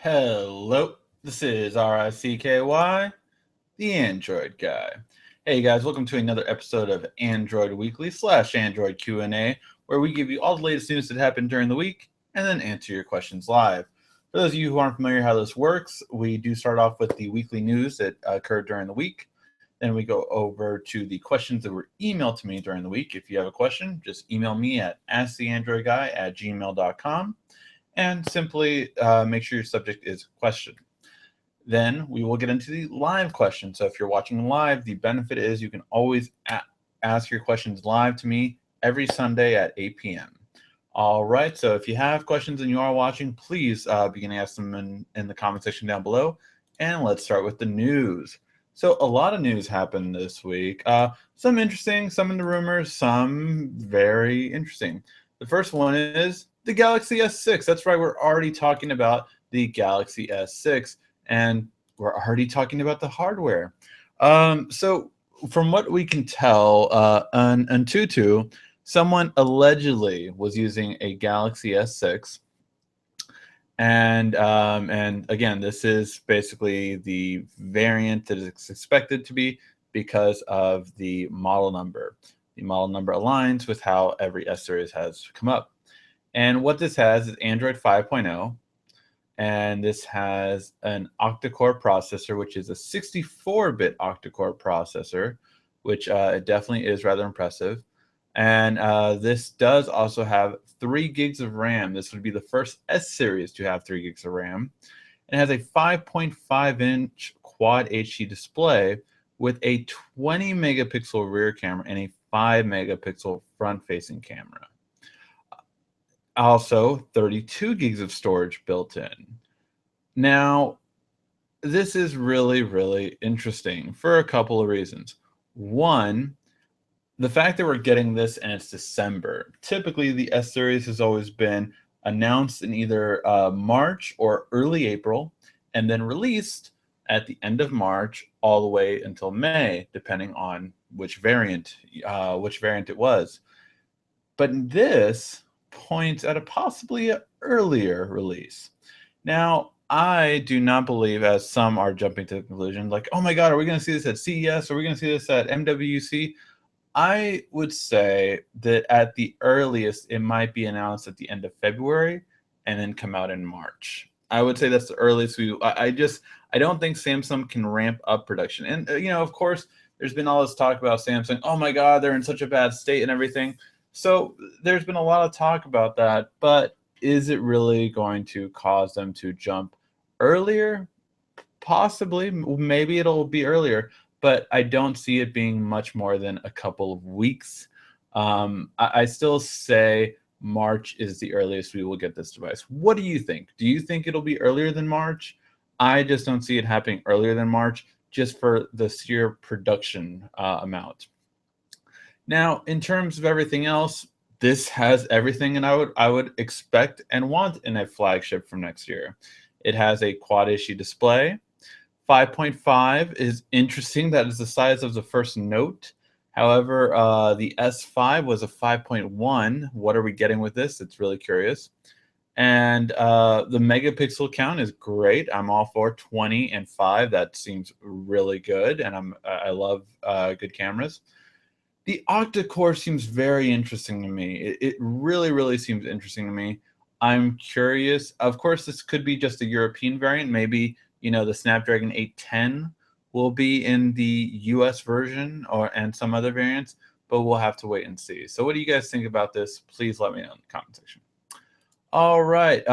Hello, this is RICKY, the Android guy. Hey guys, welcome to another episode of Android Weekly / Android Q&A, where we give you all the latest news that happened during the week and then answer your questions live. For those of you who aren't familiar how this works, we do start off with the weekly news that occurred during the week. Then we go over to the questions that were emailed to me during the week. If you have a question, just email me at asktheandroidguy@gmail.com. And simply make sure your subject is question. Then we will get into the live questions. So if you're watching live, the benefit is you can always ask your questions live to me every Sunday at 8 p.m. All right, so if you have questions and you are watching, please begin to ask them in the comment section down below. And let's start with the news. So a lot of news happened this week. Some interesting, some in the rumors, some very interesting. The first one is the Galaxy S6. That's right, we're already talking about the Galaxy S6, and we're already talking about the hardware. So from what we can tell, on Antutu, someone allegedly was using a Galaxy S6. And again, this is basically the variant that is expected to be because of the model number. The model number aligns with how every S series has come up. And what this has is Android 5.0, and this has an octa-core processor, which is a 64-bit octa-core processor, which it definitely is rather impressive. And this does also have 3 gigs of RAM. This would be the first S series to have 3 gigs of RAM. It has a 5.5-inch Quad HD display with a 20 megapixel rear camera and a 5 megapixel front-facing camera. Also, 32 gigs of storage built in. Now, this is really, really interesting for a couple of reasons. One, the fact that we're getting this and it's December. Typically, the S series has always been announced in either March or early April, and then released at the end of March all the way until May, depending on which variant it was. But this points at a possibly earlier release. Now, I do not believe, as some are jumping to the conclusion, like, oh my God, are we going to see this at CES? Are we going to see this at MWC? I would say that at the earliest, it might be announced at the end of February and then come out in March. I would say that's the earliest I don't think Samsung can ramp up production. And, of course, there's been all this talk about Samsung. Oh my God, they're in such a bad state and everything. So there's been a lot of talk about that, but is it really going to cause them to jump earlier? Possibly. Maybe it'll be earlier, but I don't see it being much more than a couple of weeks. I still say March is the earliest we will get this device. What do you think? Do you think it'll be earlier than March? I just don't see it happening earlier than March, just for the sheer production amount. Now, in terms of everything else, this has everything, and I would expect and want in a flagship from next year. It has a quad HD display. 5.5 is interesting. That is the size of the first Note. However, the S5 was a 5.1. What are we getting with this? It's really curious. And the megapixel count is great. I'm all for 20 and 5. That seems really good, and I love good cameras. The octa-core seems very interesting to me. It really, really seems interesting to me. I'm curious. Of course, this could be just a European variant. Maybe, the Snapdragon 810 will be in the US version and some other variants, but we'll have to wait and see. So what do you guys think about this? Please let me know in the comment section. All right.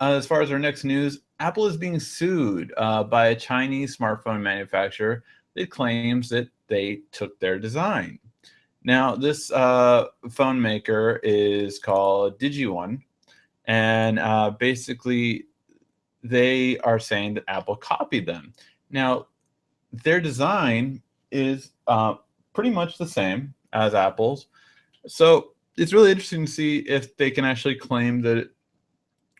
As far as our next news, Apple is being sued by a Chinese smartphone manufacturer that claims that they took their design. Now, this phone maker is called DigiOne, and basically they are saying that Apple copied them. Now, their design is pretty much the same as Apple's, so it's really interesting to see if they can actually claim that it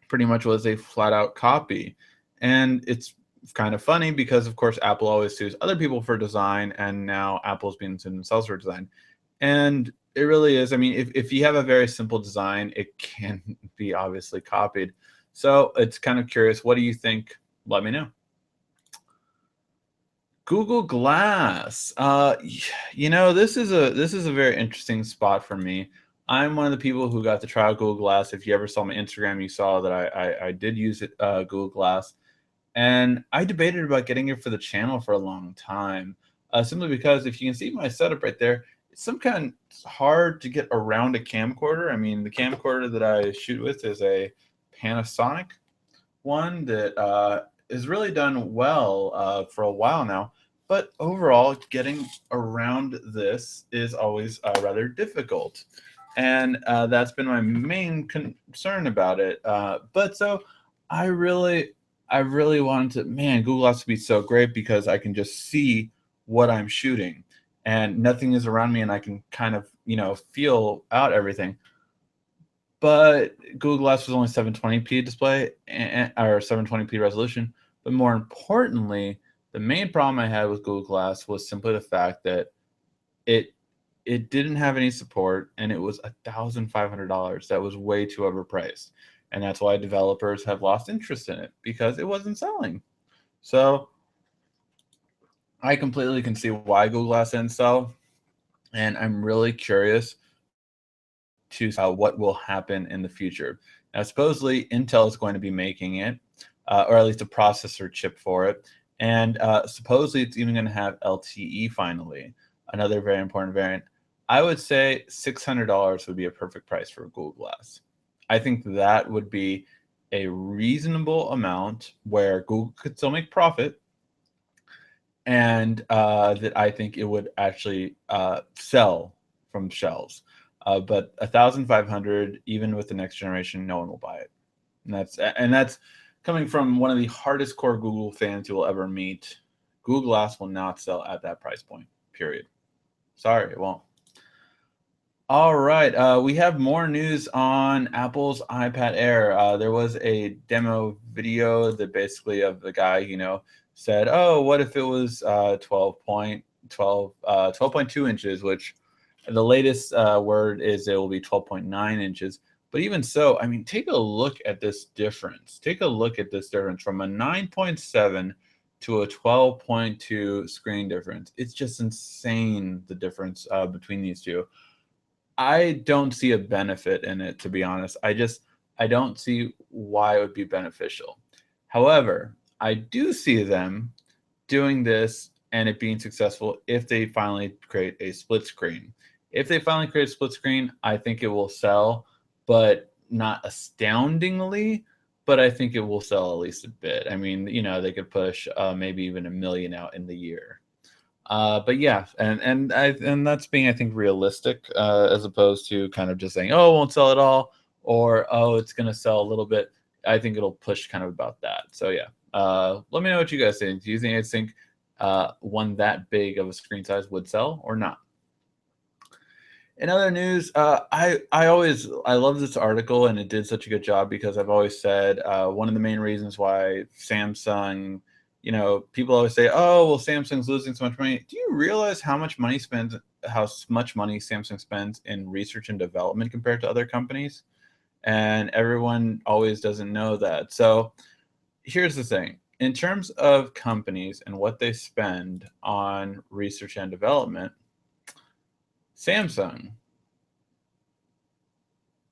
pretty much was a flat-out copy. And it's kind of funny because, of course, Apple always sues other people for design, and now Apple's being sued themselves for design. And it really is. I mean, if you have a very simple design, it can be obviously copied. So it's kind of curious. What do you think? Let me know. Google Glass. This is a very interesting spot for me. I'm one of the people who got to try out Google Glass. If you ever saw my Instagram, you saw that I did use it, Google Glass, and I debated about getting it for the channel for a long time, simply because if you can see my setup right there, it's hard to get around a camcorder. I mean, the camcorder that I shoot with is a Panasonic one that has really done well for a while now. But overall, getting around this is always rather difficult. And that's been my main concern about it. But so I really, I really wanted to, man, Google Glass to be so great because I can just see what I'm shooting and nothing is around me and I can kind of, feel out everything. But Google Glass was only 720p display or 720p resolution. But more importantly, the main problem I had with Google Glass was simply the fact that it it didn't have any support and it was $1,500. That was way too overpriced. And that's why developers have lost interest in it because it wasn't selling. So I completely can see why Google Glass didn't sell. And I'm really curious to what will happen in the future. Now, supposedly Intel is going to be making it, or at least a processor chip for it, and supposedly it's even going to have LTE finally, another very important variant. I would say $600 would be a perfect price for Google Glass. I think that would be a reasonable amount where Google could still make profit, and that I think it would actually sell from shelves. But 1,500, even with the next generation, no one will buy it. And that's coming from one of the hardest core Google fans you will ever meet. Google Glass will not sell at that price point. Period. Sorry, it won't. All right, we have more news on Apple's iPad Air. There was a demo video that basically of the guy, said, "Oh, what if it was 12.2 inches?" Which the latest word is it will be 12.9 inches. But even so, I mean, take a look at this difference. Take a look at this difference from a 9.7 to a 12.2 screen difference. It's just insane the difference between these two. I don't see a benefit in it, to be honest. I don't see why it would be beneficial. However, I do see them doing this and it being successful if they finally create a split screen. If they finally create a split screen, I think it will sell, but not astoundingly, but I think it will sell at least a bit. I mean, they could push maybe even 1 million out in the year. But yeah, and that's being, I think, realistic, as opposed to kind of just saying, oh, it won't sell at all, or oh, it's gonna sell a little bit. I think it'll push kind of about that. So yeah, let me know what you guys think. Do you think one that big of a screen size would sell or not? In other news, I love this article and it did such a good job because I've always said one of the main reasons why Samsung, people always say, oh, well, Samsung's losing so much money. Do you realize how much money Samsung spends in research and development compared to other companies? And everyone always doesn't know that. So here's the thing. In terms of companies and what they spend on research and development, Samsung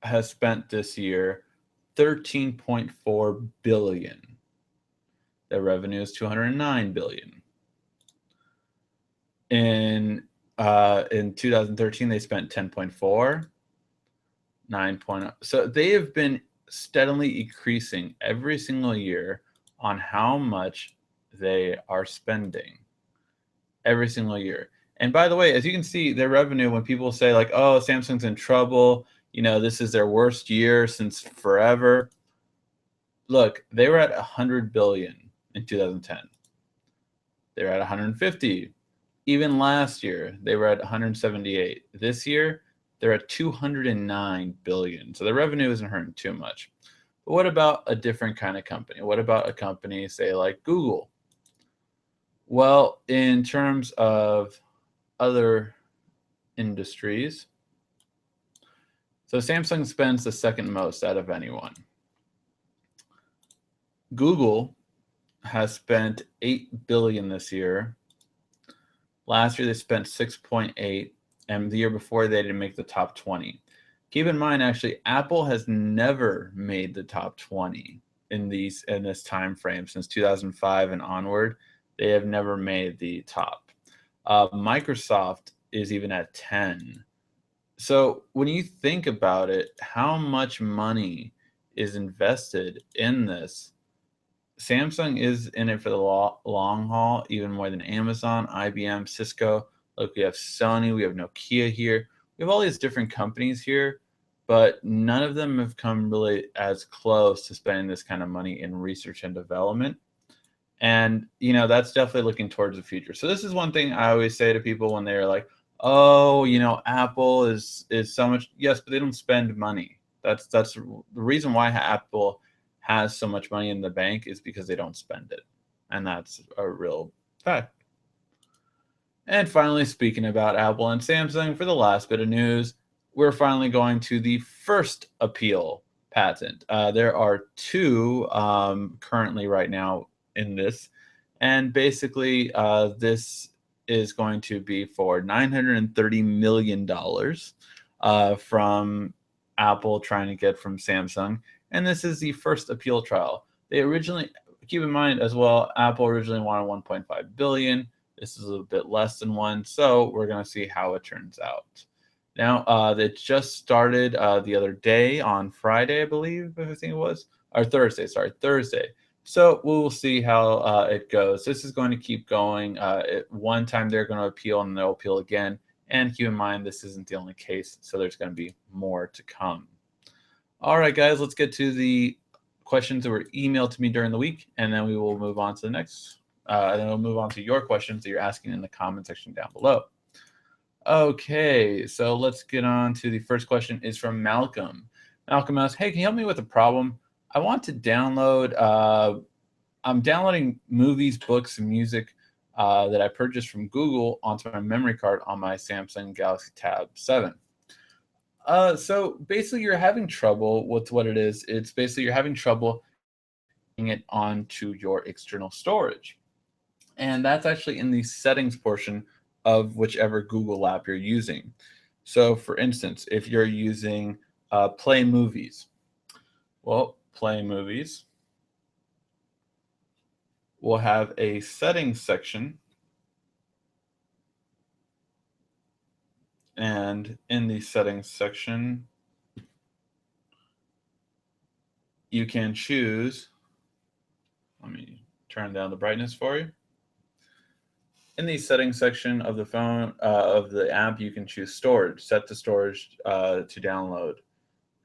has spent this year 13.4 billion. Their revenue is 209 billion. In 2013 they spent 10.4, 9.0. So they have been steadily increasing every single year on how much they are spending every single year. And by the way, as you can see, their revenue, when people say like, oh, Samsung's in trouble, this is their worst year since forever. Look, they were at 100 billion in 2010. They were at 150. Even last year, they were at 178. This year, they're at 209 billion. So their revenue isn't hurting too much. But what about a different kind of company? What about a company, say, like Google? Well, in terms of other industries, so Samsung spends the second most out of anyone. Google has spent $8 billion this year. Last year they spent 6.8, and the year before they didn't make the top 20. Keep in mind, actually, Apple has never made the top 20 in this time frame since 2005 and onward. They have never made the top. Microsoft is even at 10. So when you think about it, how much money is invested in this? Samsung is in it for the long haul, even more than Amazon, IBM, Cisco. Look, we have Sony, we have Nokia here. We have all these different companies here, but none of them have come really as close to spending this kind of money in research and development. And, that's definitely looking towards the future. So this is one thing I always say to people when they're like, oh, Apple is so much. Yes, but they don't spend money. That's the reason why Apple has so much money in the bank is because they don't spend it. And that's a real fact. And finally, speaking about Apple and Samsung, for the last bit of news, we're finally going to the first appeal patent. There are two currently right now in this. And basically, this is going to be for $930 million from Apple trying to get from Samsung. And this is the first appeal trial. They originally, keep in mind as well, Apple originally wanted 1.5 billion. This is a bit less than one. So we're going to see how it turns out. Now, it just started the other day on Friday, I believe, I think it was, or Thursday. So we will see how it goes. This is going to keep going. One time they're going to appeal and they'll appeal again. And keep in mind, this isn't the only case, so there's going to be more to come. All right, guys, let's get to the questions that were emailed to me during the week, and then we will move on to the next. And then we'll move on to your questions that you're asking in the comment section down below. Okay, so let's get on to the first question. Is from Malcolm. Malcolm asks, hey, can you help me with a problem? I want to download, I'm downloading movies, books, and music that I purchased from Google onto my memory card on my Samsung Galaxy Tab 7. So basically you're having trouble with what it is. It's basically you're having trouble getting it onto your external storage. And that's actually in the settings portion of whichever Google app you're using. So for instance, if you're using Play Movies, well, Play Movies will have a settings section. And in the settings section, you can choose, let me turn down the brightness for you. In the settings section of the phone, of the app, you can choose storage, set the storage to download.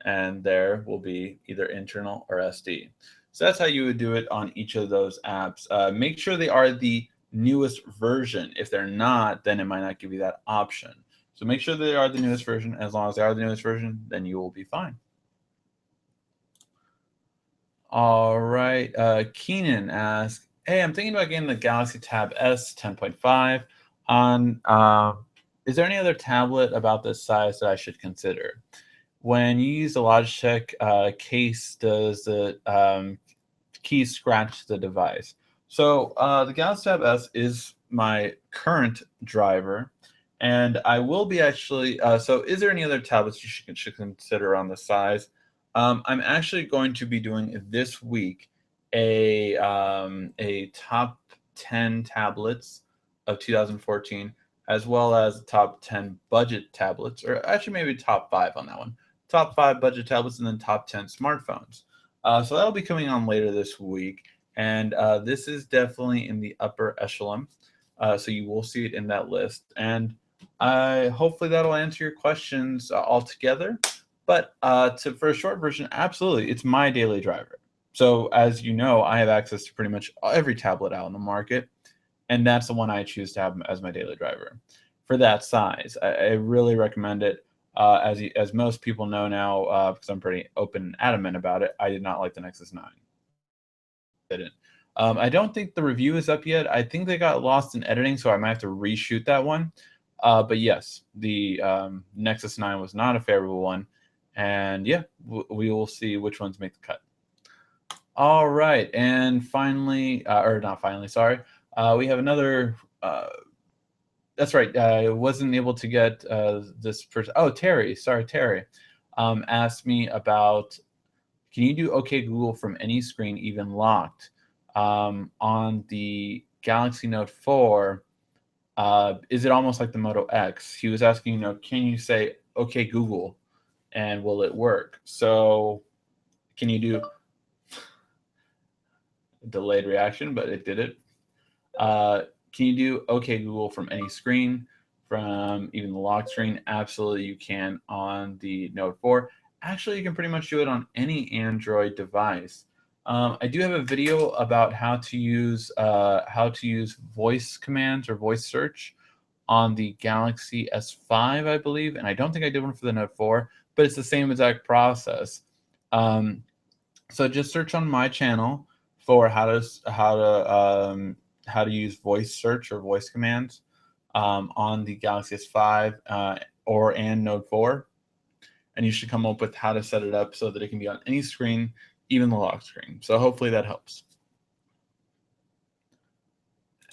And there will be either internal or SD. So that's how you would do it on each of those apps. Make sure they are the newest version. If they're not, then it might not give you that option. So make sure they are the newest version. As long as they are the newest version, then you will be fine. All right. Keenan asks, hey, I'm thinking about getting the Galaxy Tab S 10.5 on. Is there any other tablet about this size that I should consider? When you use the Logitech case, does the keys scratch the device? So the Galaxy Tab S is my current driver, and I will be actually. So, is there any other tablets you should consider on the size? I'm actually going to be doing this week a top 10 tablets of 2014, as well as top 10 budget tablets, or actually maybe top 5 on that one. Top 5 budget tablets, and then top 10 smartphones. So that'll be coming on later this week. And this is definitely in the upper echelon. So you will see it in that list. And hopefully that'll answer your questions altogether. But for a short version, absolutely, it's my daily driver. So as you know, I have access to pretty much every tablet out in the market. And that's the one I choose to have as my daily driver. For that size, I really recommend it. As most people know now, because I'm pretty open and adamant about it, I did not like the Nexus 9. Didn't. I don't think the review is up yet. I think they got lost in editing, so I might have to reshoot that one. But yes, the Nexus 9 was not a favorable one. And yeah, we will see which ones make the cut. All right, and finally, or not finally, sorry, we have another. That's right. I wasn't able to get this person. Oh, Terry. Sorry, Terry. Asked me about, can you do OK Google from any screen, even locked? On the Galaxy Note 4, is it almost like the Moto X? He was asking, can you say OK Google, and will it work? So, can you do delayed reaction? But it did it. Uh, can you do OK Google from any screen, from even the lock screen? Absolutely, you can on the Note 4. Actually, you can pretty much do it on any Android device. I do have a video about how to use voice commands or voice search on the Galaxy S5, I believe, and I don't think I did one for the Note 4, but it's the same exact process. So just search on my channel for how to use voice search or voice commands on the Galaxy S5 and Note 4, and you should come up with how to set it up so that it can be on any screen, even the lock screen. So hopefully that helps.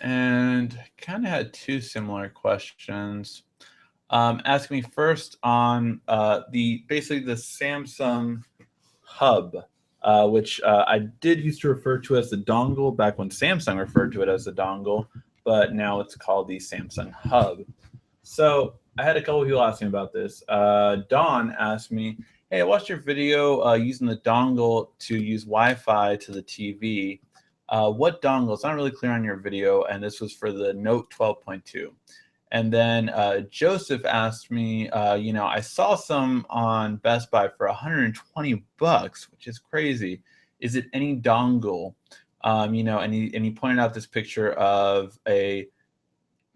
And kind of had two similar questions. Asking me first on basically the Samsung Hub, which I did used to refer to as the dongle back when Samsung referred to it as the dongle, but now it's called the Samsung Hub. So I had a couple of people asking about this. Dawn asked me, "Hey, I watched your video using the dongle to use Wi-Fi to the TV. What dongle? It's not really clear on your video, and this was for the Note 12.2." And then Joseph asked me, I saw some on Best Buy for $120, which is crazy. Is it any dongle? And he pointed out this picture of a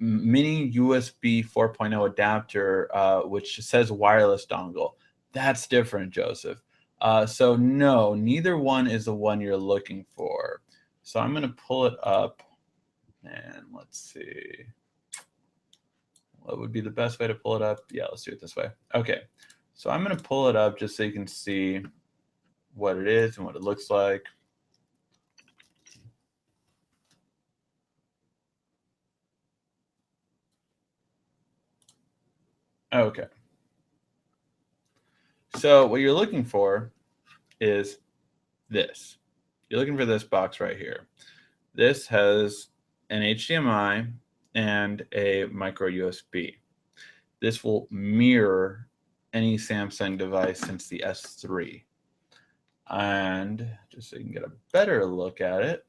mini USB 4.0 adapter, which says wireless dongle. That's different, Joseph. So no, neither one is the one you're looking for. So I'm going to pull it up, and let's see. What would be the best way to pull it up? Yeah, let's do it this way. Okay, so I'm going to pull it up just so you can see what it is and what it looks like. Okay. So what you're looking for is this. You're looking for this box right here. This has an HDMI and a micro USB. This will mirror any Samsung device since the S3. And just so you can get a better look at it,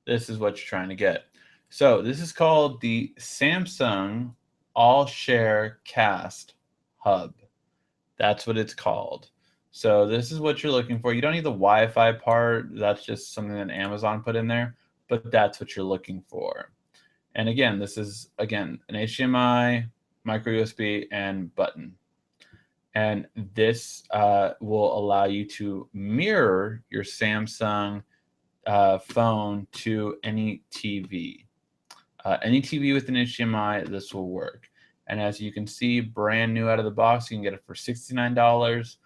this is what you're trying to get. So this is called the Samsung All Share Cast Hub. That's what it's called. So this is what you're looking for. You don't need the Wi-Fi part. That's just something that Amazon put in there, but that's what you're looking for. And again, this is, an HDMI, micro USB, and button. And this will allow you to mirror your Samsung phone to any TV. Any TV with an HDMI, this will work. And as you can see, brand new out of the box, you can get it for $69.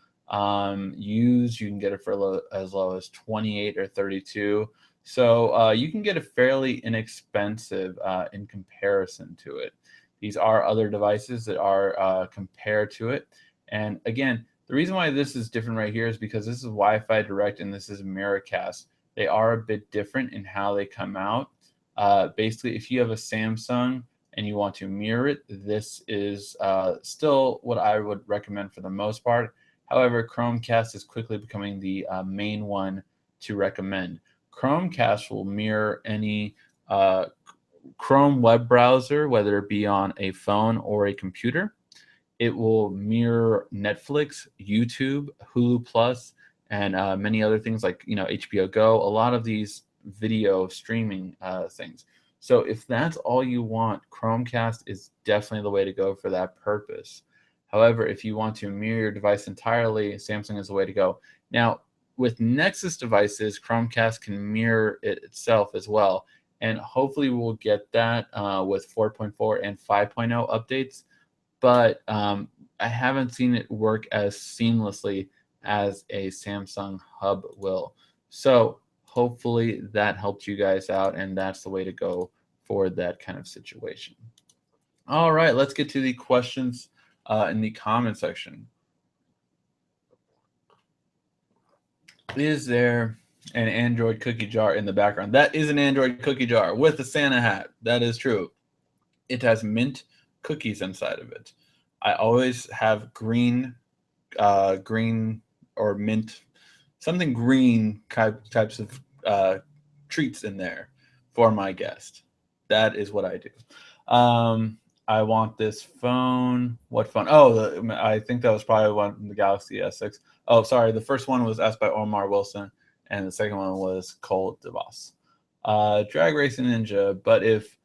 Used, you can get it for as low as $28 or $32. So you can get it fairly inexpensive in comparison to it. These are other devices that are compared to it. And again, the reason why this is different right here is because this is Wi-Fi Direct and this is Miracast. They are a bit different in how they come out. Basically, if you have a Samsung and you want to mirror it, this is still what I would recommend for the most part. However, Chromecast is quickly becoming the main one to recommend. Chromecast will mirror any Chrome web browser, whether it be on a phone or a computer. It will mirror Netflix, YouTube, Hulu Plus, and many other things like HBO Go. A lot of these video streaming things. So if that's all you want, Chromecast is definitely the way to go for that purpose. However, if you want to mirror your device entirely, Samsung is the way to go. Now, with Nexus devices, Chromecast can mirror it itself as well. And hopefully we'll get that with 4.4 and 5.0 updates. But I haven't seen it work as seamlessly as a Samsung Hub will. So hopefully that helped you guys out, and that's the way to go for that kind of situation. All right, let's get to the questions in the comment section. Is there an Android cookie jar in the background? That is an Android cookie jar with a Santa hat. That is true. It has mint cookies inside of it. I always have green or mint, something green types of treats in there for my guest. That is what I do. I want this phone. What phone? Oh, I think that was probably one from the Galaxy S6. Oh, sorry. The first one was asked by Omar Wilson, and the second one was Cole DeVos. Drag Racing Ninja, but if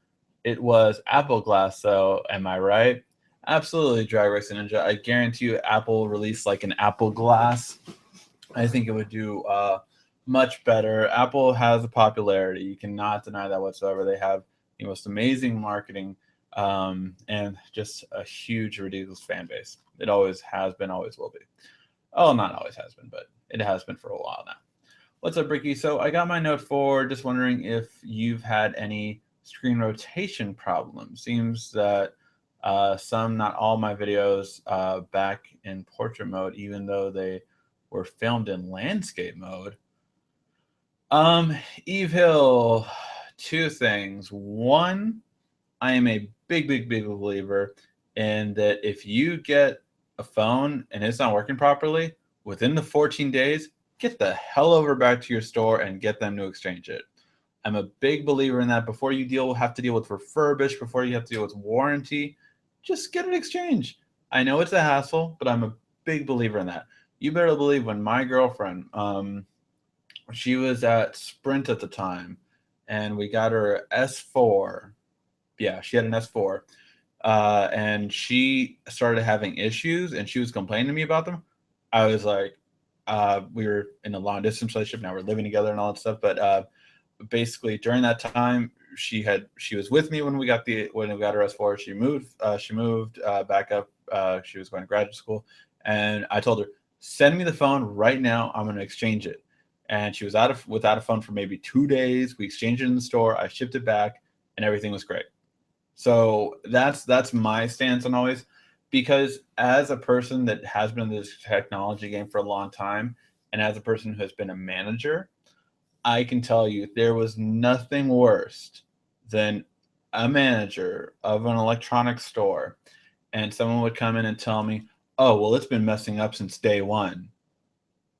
it was Apple Glass, though, am I right? Absolutely, Drag Racing Ninja. I guarantee you, Apple released like an Apple Glass. I think it would do much better. Apple has a popularity. You cannot deny that whatsoever. They have the most amazing marketing and just a huge, ridiculous fan base. It always has been, always will be. Oh, not always has been, but it has been for a while now. What's up, Ricky? So I got my Note 4. Just wondering if you've had any screen rotation problems. Seems that some, not all my videos back in portrait mode, even though they were filmed in landscape mode. Eve Hill, two things. One, I am a big believer in that if you get a phone and it's not working properly, within the 14 days, get the hell over back to your store and get them to exchange it. I'm a big believer in that. Before you have to deal with refurbish, before you have to deal with warranty, just get an exchange. I know it's a hassle, but I'm a big believer in that. You better believe when my girlfriend, she was at Sprint at the time, and we got her S4. Yeah, she had an S4, and she started having issues, and she was complaining to me about them. I was like, we were in a long distance relationship. Now we're living together and all that stuff. But basically, during that time, she was with me when we got her S4. She moved back up. She was going to graduate school, and I told her, send me the phone right now. I'm going to exchange it. And she was without a phone for maybe 2 days. We exchanged it in the store. I shipped it back, and everything was great. So that's my stance on always, because as a person that has been in this technology game for a long time, and as a person who has been a manager, I can tell you there was nothing worse than a manager of an electronics store, and someone would come in and tell me, oh, well, it's been messing up since day one.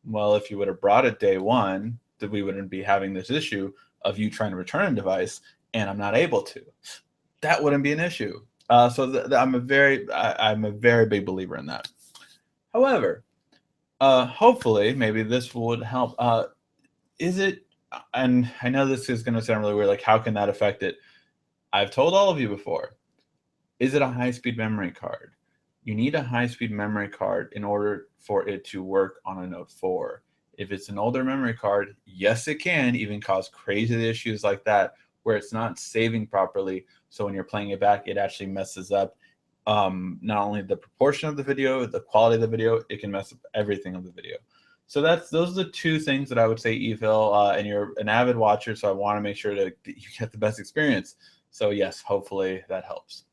Well, if you would have brought it day one, that we wouldn't be having this issue of you trying to return a device and I'm not able to. That wouldn't be an issue. I'm a very big believer in that. However, hopefully, maybe this would help. Is it? And I know this is going to sound really weird. Like, how can that affect it? I've told all of you before. Is it a high-speed memory card? You need a high-speed memory card in order for it to work on a Note 4. If it's an older memory card, yes, it can even cause crazy issues like that, where it's not saving properly. So when you're playing it back, it actually messes up not only the proportion of the video, the quality of the video, it can mess up everything of the video. So those are the two things that I would say, Evil, and you're an avid watcher, so I want to make sure that you get the best experience. So yes, hopefully that helps.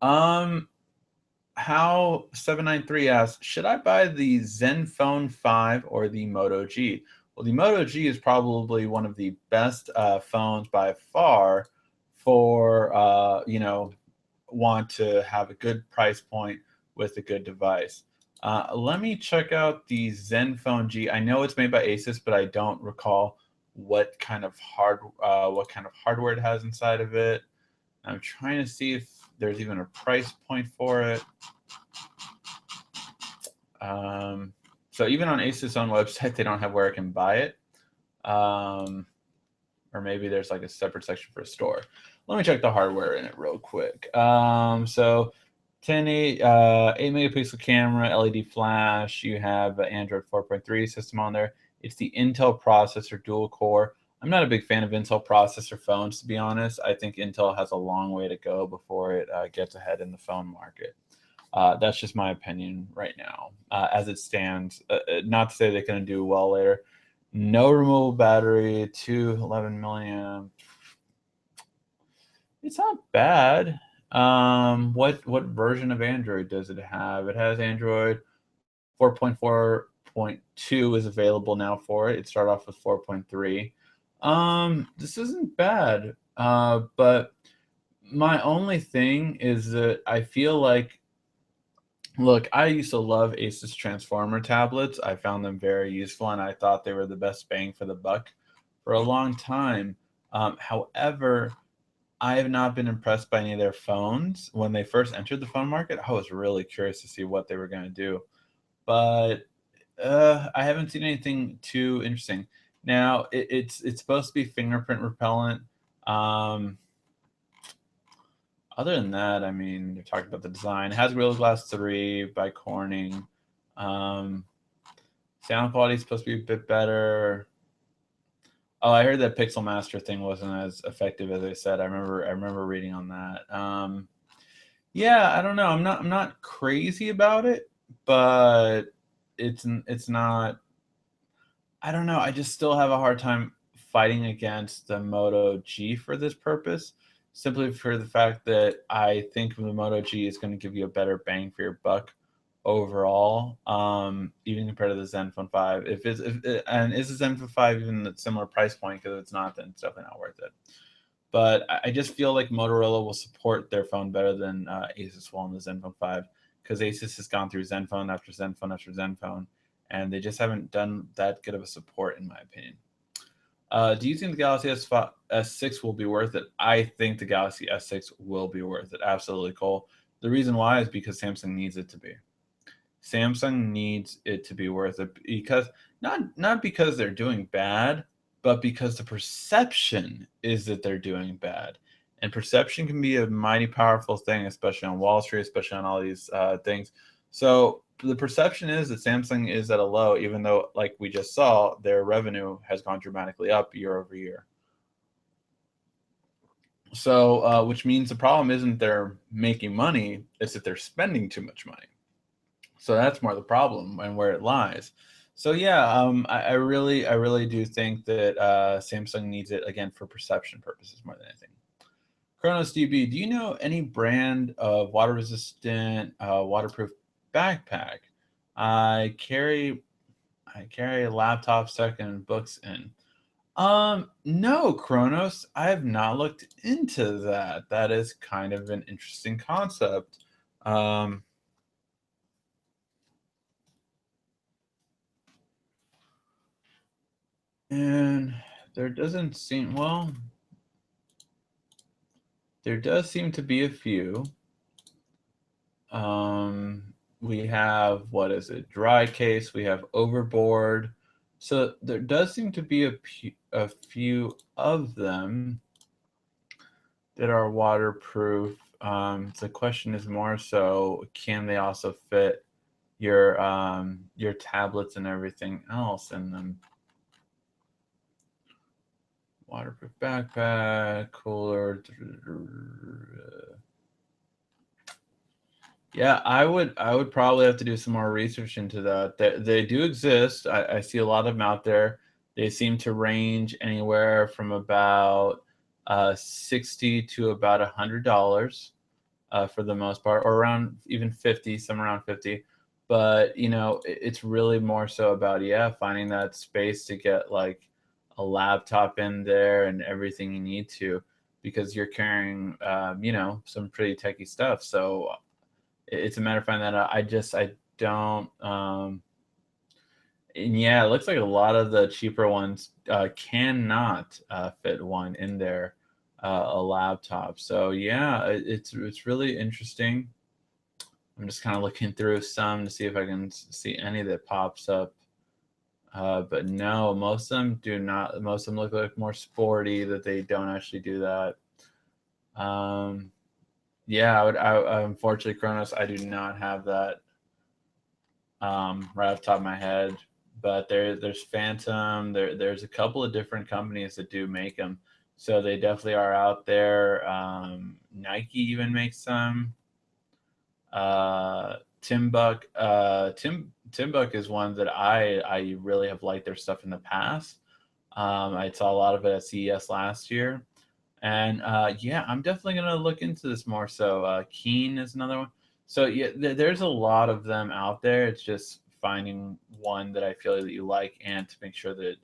How 793 asks, should I buy the Zenfone 5 or the Moto G? Well, the Moto G is probably one of the best phones by far for want to have a good price point with a good device. Let me check out the Zenfone G. I know it's made by Asus, but I don't recall what kind of hardware it has inside of it. I'm trying to see if there's even a price point for it. So even on Asus' own website, they don't have where I can buy it. Or maybe there's like a separate section for a store. Let me check the hardware in it real quick. So 8 megapixel camera, LED flash. You have an Android 4.3 system on there. It's the Intel processor, dual core. I'm not a big fan of Intel processor phones, to be honest. I think Intel has a long way to go before it gets ahead in the phone market. That's just my opinion right now, as it stands. Not to say they're going to do well later. No removable battery, 211 milliamp. It's not bad. What version of Android does it have? It has Android 4.4.2 is available now for it. It started off with 4.3. This isn't bad. But my only thing is that I feel like, look, I used to love Asus Transformer tablets. I found them very useful, and I thought they were the best bang for the buck for a long time. However, I have not been impressed by any of their phones. When they first entered the phone market, I was really curious to see what they were going to do. But I haven't seen anything too interesting. Now, it's supposed to be fingerprint repellent. Um, Other than that, I mean, you're talking about the design. It has Gorilla Glass 3 by Corning. Um, Sound quality is supposed to be a bit better. Oh, I heard that Pixel Master thing wasn't as effective as I said. I remember reading on that. Yeah, I don't know. I'm not crazy about it, but it's not. I don't know. I just still have a hard time fighting against the Moto G for this purpose, simply for the fact that I think the Moto G is going to give you a better bang for your buck overall, even compared to the Zenfone 5. And is the Zenfone 5 even at similar price point? Because if it's not, then it's definitely not worth it. But I just feel like Motorola will support their phone better than Asus will on the Zenfone 5, because Asus has gone through Zenfone after Zenfone after Zenfone, and they just haven't done that good of a support, in my opinion. Do you think the Galaxy S6 will be worth it? I think the Galaxy S6 will be worth it. Absolutely, Cole. The reason why is because Samsung needs it to be. Samsung needs it to be worth it, because not because they're doing bad, but because the perception is that they're doing bad. And perception can be a mighty powerful thing, especially on Wall Street, especially on all these things. So the perception is that Samsung is at a low, even though, like we just saw, their revenue has gone dramatically up year over year. So, which means the problem isn't they're making money; it's that they're spending too much money. So that's more the problem and where it lies. So yeah, I really do think that Samsung needs it again for perception purposes more than anything. Chronos DB, do you know any brand of water resistant, waterproof backpack? I carry I carry a laptop, second books in. No, Chronos, I have not looked into that. That is kind of an interesting concept. Um, And there doesn't seem, well, there does seem to be a few. We have, what is it? Dry case. We have overboard. So there does seem to be a few of them that are waterproof. The question is more so, can they also fit your tablets and everything else in them? Waterproof backpack, cooler. Yeah, I would probably have to do some more research into that. They do exist. I see a lot of them out there. They seem to range anywhere from about 60 to about $100 for the most part, or around even 50, some around 50. But it's really more so about, yeah, finding that space to get like a laptop in there and everything you need to, because you're carrying some pretty techy stuff. So it's a matter of finding that out. I don't. And yeah, it looks like a lot of the cheaper ones cannot fit one in there, a laptop. So yeah, it's really interesting. I'm just kind of looking through some to see if I can see any that pops up. But no, most of them do not. Most of them look like more sporty, that they don't actually do that. Um, yeah, unfortunately, Kronos, I do not have that right off the top of my head. But there's Phantom. There's a couple of different companies that do make them, so they definitely are out there. Nike even makes some. Timbuk is one that I really have liked their stuff in the past. I saw a lot of it at CES last year, and yeah, I'm definitely gonna look into this more. So Keen is another one. So yeah, there's a lot of them out there. It's just finding one that I feel that you like and to make sure that it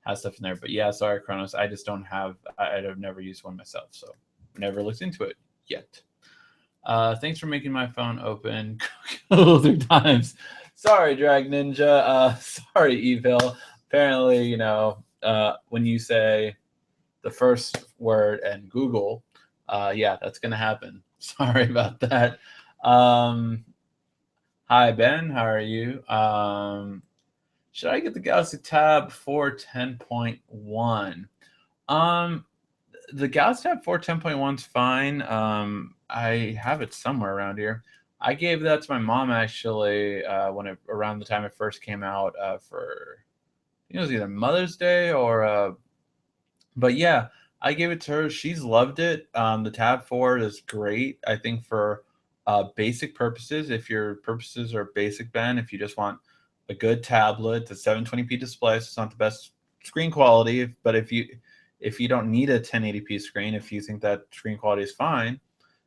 has stuff in there. But yeah, sorry, Kronos, I just don't have. I've never used one myself, so never looked into it yet. Thanks for making my phone open 3 times. Sorry, Drag Ninja. Sorry, Evil. Apparently, when you say the first word and Google, yeah, that's gonna happen. Sorry about that. Um, Hi Ben, how are you? Should I get the Galaxy Tab 410.1? Um, the Galaxy Tab 410.1 is fine. I have it somewhere around here. I gave that to my mom actually around the time it first came out for I think it was either Mother's Day or but yeah, I gave it to her. She's loved it. The Tab 4 is great. I think for basic purposes, if your purposes are basic, Ben, if you just want a good tablet, a 720p display, so it's not the best screen quality, but if you don't need a 1080p screen, if you think that screen quality is fine,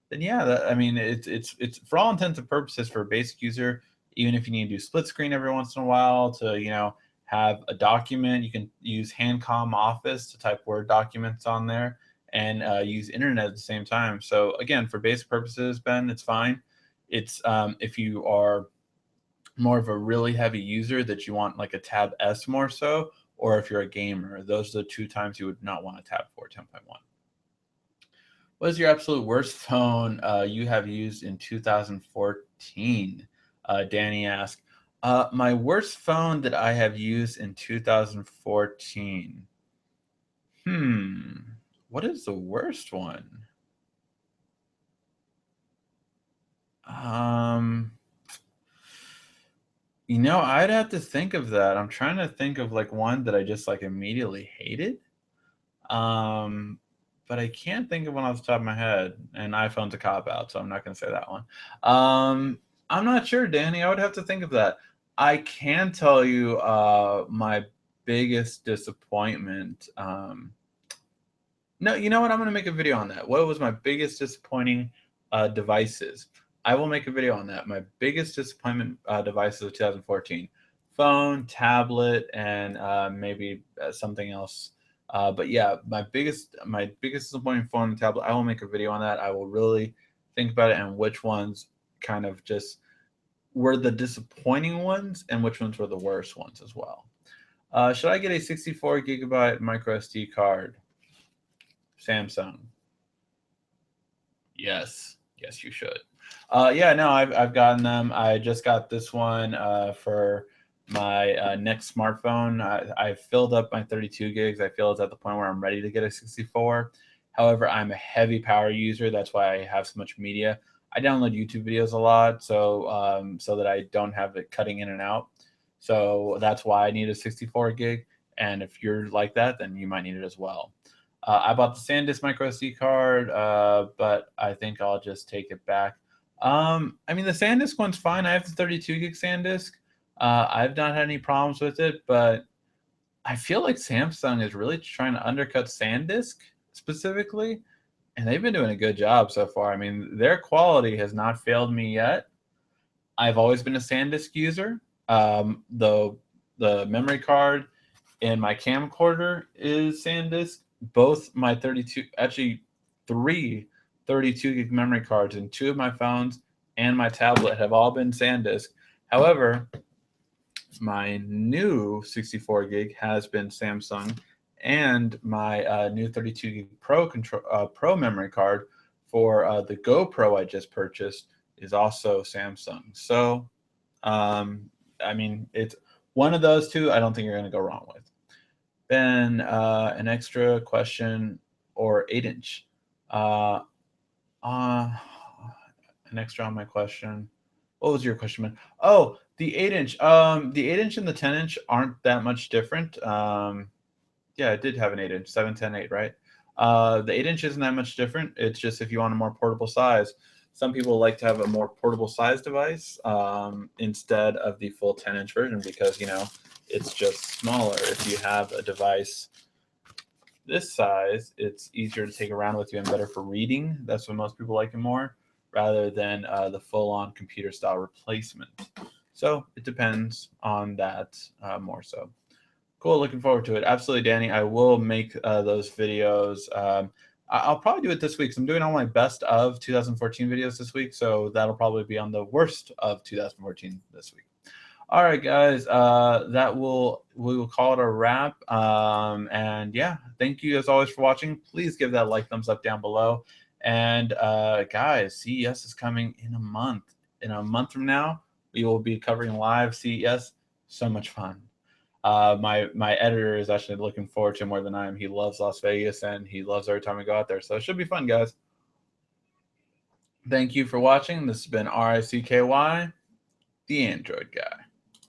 then yeah, I mean it's for all intents and purposes for a basic user. Even if you need to do split screen every once in a while to have a document, you can use Handcom Office to type Word documents on there and use internet at the same time. So again, for basic purposes, Ben, it's fine. It's if you are more of a really heavy user that you want like a Tab S more so, or if you're a gamer, those are the 2 times you would not want a Tab 410.1. What is your absolute worst phone you have used in 2014? Danny asked. My worst phone that I have used in 2014. Hmm. What is the worst one? Um, I'd have to think of that. I'm trying to think of like one that I just like immediately hated. Um, but I can't think of one off the top of my head. And iPhone's a cop out, so I'm not going to say that one. I'm not sure, Danny. I would have to think of that. I can tell you my biggest disappointment. No, you know what? I'm going to make a video on that. What was my biggest disappointing devices? I will make a video on that. My biggest disappointment devices of 2014: phone, tablet, and maybe something else. But yeah, my biggest disappointing phone and tablet. I will make a video on that. I will really think about it and which ones kind of just were the disappointing ones and which ones were the worst ones as well. Should I get a 64 gigabyte micro SD card? Samsung. Yes, you should. Yeah, no, I've gotten them. I just got this one for my next smartphone. I filled up my 32 gigs. I feel it's at the point where I'm ready to get a 64. However, I'm a heavy power user. That's why I have so much media. I download YouTube videos a lot, so that I don't have it cutting in and out. So that's why I need a 64 gig. And if you're like that, then you might need it as well. I bought the SanDisk micro SD card, but I think I'll just take it back. I mean, the SanDisk one's fine. I have the 32 gig SanDisk. I've not had any problems with it, but I feel like Samsung is really trying to undercut SanDisk specifically, and they've been doing a good job so far. I mean, their quality has not failed me yet. I've always been a SanDisk user. The memory card in my camcorder is SanDisk. Both my 32, actually three 32 gig memory cards in 2 of my phones and my tablet have all been SanDisk. However, my new 64 gig has been Samsung, and my new 32 gig Pro memory card for the GoPro I just purchased is also Samsung. So, I mean, it's one of those two. I don't think you're going to go wrong with. Then an extra question or 8-inch. Uh, uh, an extra on my question. What was your question, man? Oh, the 8-inch. The 8-inch and the 10-inch aren't that much different. Yeah, it did have an 8-inch, 7, 10, 8, right? The 8-inch isn't that much different. It's just if you want a more portable size. Some people like to have a more portable size device instead of the full 10-inch version because, you know, it's just smaller. If you have a device this size, it's easier to take around with you and better for reading. That's what most people like it more, rather than the full-on computer-style replacement. So it depends on that more so. Cool, looking forward to it. Absolutely, Danny. I will make those videos. I'll probably do it this week. So I'm doing all my best of 2014 videos this week, so that'll probably be on the worst of 2014 this week. All right, guys, we will call it a wrap. And yeah, thank you as always for watching. Please give that like, thumbs up down below. And guys, CES is coming in a month. In a month from now, we will be covering live CES. So much fun. My editor is actually looking forward to it more than I am. He loves Las Vegas and he loves every time we go out there. So it should be fun, guys. Thank you for watching. This has been RICKY, the Android Guy.